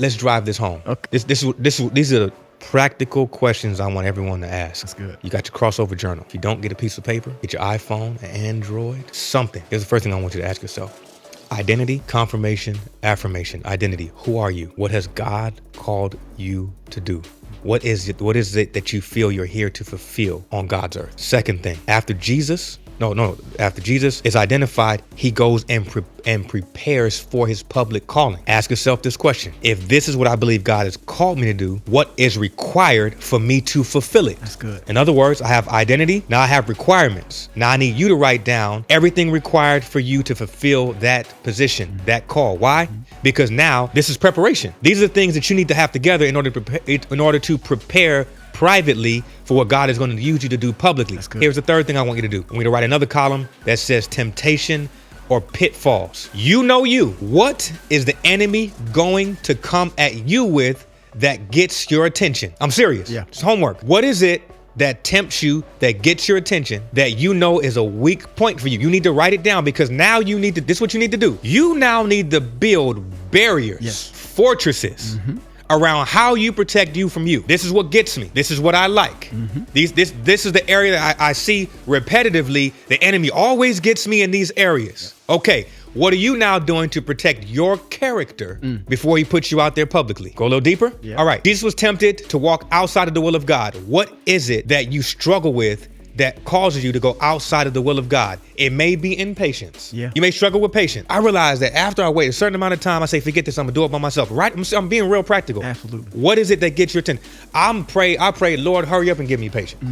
let's drive this home. Okay. These are the practical questions I want everyone to ask. That's good. You got your crossover journal. If you don't, get a piece of paper, get your iPhone, an Android, something. Here's the first thing I want you to ask yourself. Identity, confirmation, affirmation. Identity. Who are you? What has God called you to do? What is it that you feel you're here to fulfill on God's earth? Second thing, after Jesus is identified, he goes and prepares for his public calling. Ask yourself this question. If this is what I believe God has called me to do, what is required for me to fulfill it? That's good. In other words, I have identity. Now I have requirements. Now I need you to write down everything required for you to fulfill that position, that call. Why? Because now this is preparation. These are the things that you need to have together in order to prepare privately for what God is going to use you to do publicly. Here's the third thing I want you to do. I want you to write another column that says temptation or pitfalls. You know you. What is the enemy going to come at you with that gets your attention? I'm serious. Yeah. It's homework. What is it that tempts you, that gets your attention, that you know is a weak point for you? You need to write it down, because now this is what you need to do. You now need to build barriers, fortresses, around how you protect you from you. This is what gets me. This is what I like. This is the area that I see repetitively. The enemy always gets me in these areas. Okay, what are you now doing to protect your character before he puts you out there publicly? Go a little deeper? Yeah. All right, Jesus was tempted to walk outside of the will of God. What is it that you struggle with that causes you to go outside of the will of God? It may be impatience. Yeah. You may struggle with patience. I realize that after I wait a certain amount of time, I say, forget this, I'm gonna do it by myself. Right? I'm being real practical. Absolutely. What is it that gets your attention? I pray, Lord, hurry up and give me patience.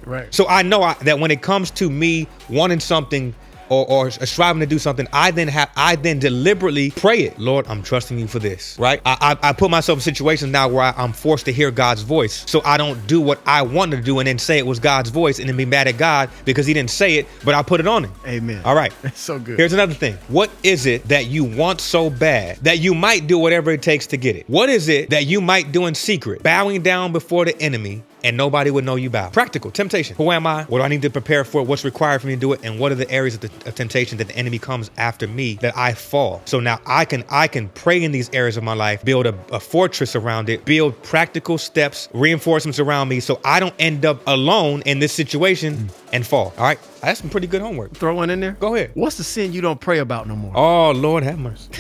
Right. So I know that when it comes to me wanting something or striving to do something, I then deliberately pray it. Lord, I'm trusting you for this, right? I put myself in situations now where I'm forced to hear God's voice, so I don't do what I wanted to do and then say it was God's voice and then be mad at God because he didn't say it, but I put it on him. Amen. All right. That's so good. Here's another thing. What is it that you want so bad that you might do whatever it takes to get it? What is it that you might do in secret, bowing down before the enemy, and nobody would know you bow? Practical temptation. Who am I? What do I need to prepare for? What's required for me to do it? And what are the areas of temptation that the enemy comes after me that I fall? So now I can pray in these areas of my life, build a fortress around it, build practical steps, reinforcements around me, so I don't end up alone in this situation and fall. All right. That's some pretty good homework. Throw one in there. Go ahead. What's the sin you don't pray about no more? Oh, Lord have mercy.